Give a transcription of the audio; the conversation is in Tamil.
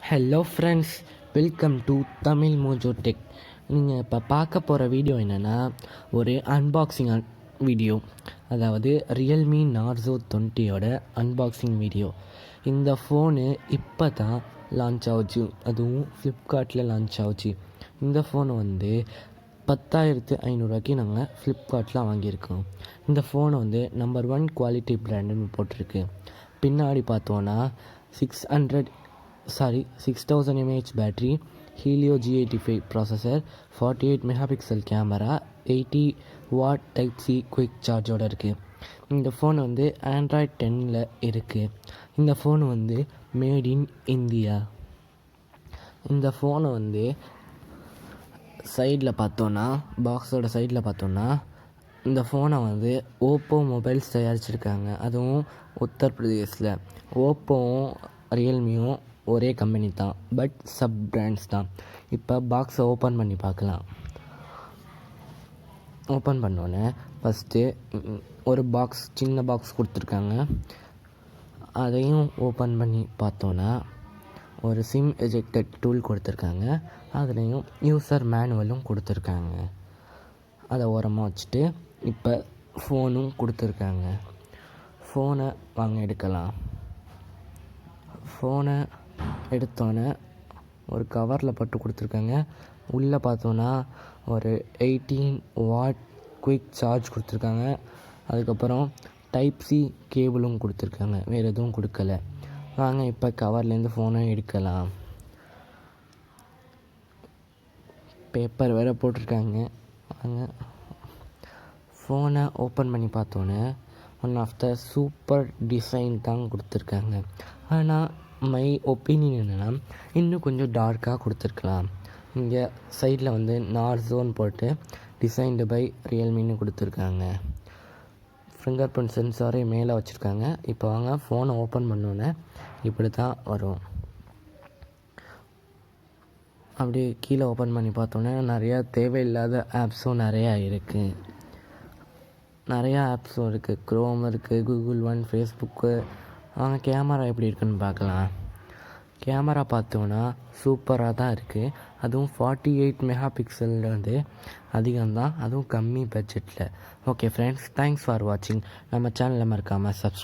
Hello friends, welcome to Tamil Mojo tech. நீங்கள் இப்போ பார்க்க போகிற வீடியோ என்னென்னா, ஒரு அன்பாக்சிங் வீடியோ. அதாவது ரியல்மி நார்சோ 20யோட அன்பாக்சிங் வீடியோ. இந்த ஃபோனு இப்போ தான் லான்ச் ஆகுச்சு, அதுவும் ஃப்ளிப்கார்ட்டில் லான்ச் ஆகுச்சு. இந்த ஃபோனை வந்து 10,500 நாங்கள் ஃப்ளிப்கார்ட்டில் வாங்கியிருக்கோம். இந்த ஃபோனை வந்து நம்பர் 1 குவாலிட்டி பிராண்டுன்னு போட்டிருக்கு. பின்னாடி பார்த்தோன்னா 6000 mAh battery, Helio G85 processor, 48 megapixel camera, 80 watt type C quick சார்ஜோடு இருக்குது. இந்த ஃபோன் வந்து ஆண்ட்ராய்ட் 10ல் இருக்குது. இந்த ஃபோன் வந்து மேட் இன் இந்தியா. இந்த ஃபோனை வந்து சைடில் பார்த்தோன்னா, பாக்ஸோட சைடில் பார்த்தோன்னா, இந்த ஃபோனை வந்து ஓப்போ மொபைல்ஸ் தயாரிச்சிருக்காங்க, அதுவும் உத்தரப்பிரதேசில். ஓப்போவும் ரியல்மியும் ஒரே கம்பெனி தான், பட் சப் பிராண்ட்ஸ் தான். இப்போ பாக்ஸை ஓப்பன் பண்ணி பார்க்கலாம். ஓப்பன் பண்ணோன்னே ஃபஸ்ட்டு ஒரு பாக்ஸ், சின்ன பாக்ஸ் கொடுத்துருக்காங்க. அதையும் ஓப்பன் பண்ணி பார்த்தோன்னா ஒரு சிம் எஜெக்டட் டூல் கொடுத்துருக்காங்க. அதுலேயும் யூசர் மேனுவலும் கொடுத்துருக்காங்க. அதை ஓரமாக வச்சுட்டு இப்போ ஃபோனும் கொடுத்துருக்காங்க. ஃபோனை வாங்க எடுக்கலாம். ஃபோனை எடுத்தோன்னே ஒரு கவரில் போட்டு கொடுத்துருக்காங்க. உள்ளே பார்த்தோன்னா ஒரு 18 வாட் குயிக் சார்ஜ் கொடுத்துருக்காங்க. அதுக்கப்புறம் டைப் சி கேபிளும் கொடுத்துருக்காங்க, வேறு எதுவும் கொடுக்கல. வாங்க இப்போ கவர்லேருந்து ஃபோனை எடுக்கலாம். பேப்பர் வேறு போட்டிருக்காங்க. வாங்க ஃபோனை ஓப்பன் பண்ணி பார்த்தோன்னே one of the super design தான் கொடுத்துருக்காங்க. ஆனால் மை ஒப்பீனியன் என்னென்னா, இன்னும் கொஞ்சம் டார்க்காக கொடுத்துருக்கலாம். இங்கே சைடில் வந்து நார்சோன்னு போட்டு டிசைன்டு பை ரியல்மின்னு கொடுத்துருக்காங்க. ஃபிங்கர் பிரிண்ட் சென்சாரே மேலே வச்சுருக்காங்க. இப்போ வாங்க ஃபோனை ஓப்பன் பண்ணோன்னே இப்படி தான் வரும். அப்படியே கீழே ஓப்பன் பண்ணி பார்த்தோன்னே நிறையா தேவையில்லாத ஆப்ஸும் நிறையா இருக்குது. நிறையா ஆப்ஸும் இருக்குது. க்ரோம் இருக்குது, கூகுள் ஒன், ஃபேஸ்புக்கு. வாங்க கேமரா எப்படி இருக்குன்னு பார்க்கலாம். கேமரா பார்த்தோன்னா சூப்பராக தான் இருக்குது. அதுவும் 48 மெகாபிக்சல்லேருந்து அதிகம்தான், அதுவும் கம்மி பட்ஜெட்டில். ஓகே ஃப்ரெண்ட்ஸ், தேங்க்ஸ் ஃபார் வாட்சிங். நம்ம சேனலை மறக்காமல் சப்ஸ்கிரைப்